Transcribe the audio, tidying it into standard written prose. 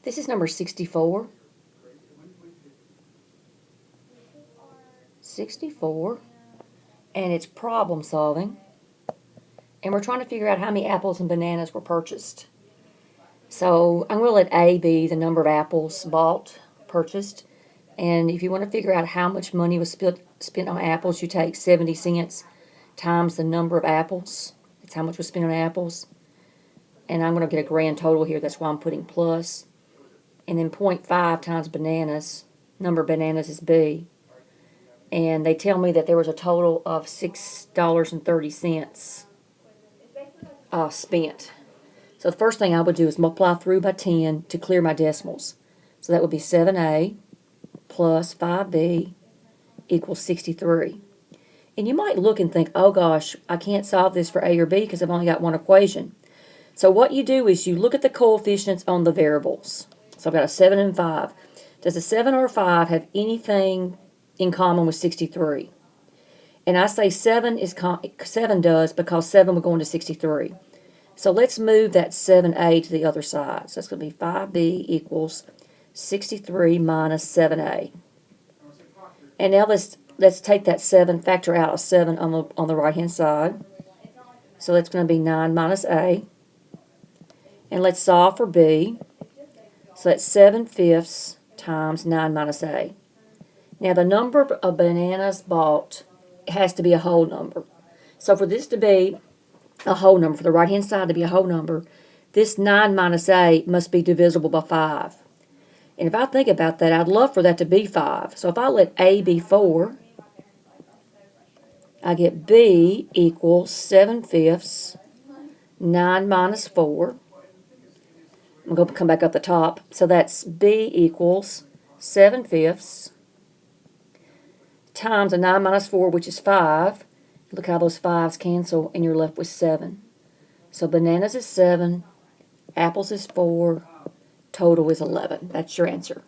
This is number 64. 64. And it's problem solving. And we're trying to figure out how many apples and bananas were purchased. So I'm going to let A be the number of apples bought, purchased. And if you want to figure out how much money was spent on apples, you take 70 cents times the number of apples. That's how much was spent on apples. And I'm going to get a grand total here. That's why I'm putting plus. And then 0.5 times bananas. Number of bananas is B. And they tell me that there was a total of $6.30 spent. So the first thing I would do is multiply through by 10 to clear my decimals. So that would be 7A plus 5B equals 63. And you might look and think, oh gosh, I can't solve this for A or B because I've only got one equation. So what you do is you look at the coefficients on the variables. So I've got a 7 and 5. Does a 7 or a 5 have anything in common with 63? And I say 7 does because 7 will go into 63. So let's move that 7A to the other side. So it's going to be 5B equals 63 minus 7A. And now let's take that 7, factor out a 7 on the right-hand side. So that's going to be 9 minus A. And let's solve for B. So that's 7/5 times 9 minus A. Now the number of bananas bought has to be a whole number. So for this to be a whole number, for the right-hand side to be a whole number, this 9 minus A must be divisible by 5. And if I think about that, I'd love for that to be 5. So if I let A be 4, I get B equals 7/5, 9 minus 4. I'm going to come back up the top. So that's B equals 7/5 times a 9 minus 4, which is 5. Look how those 5s cancel, and you're left with 7. So bananas is 7, apples is 4, total is 11. That's your answer.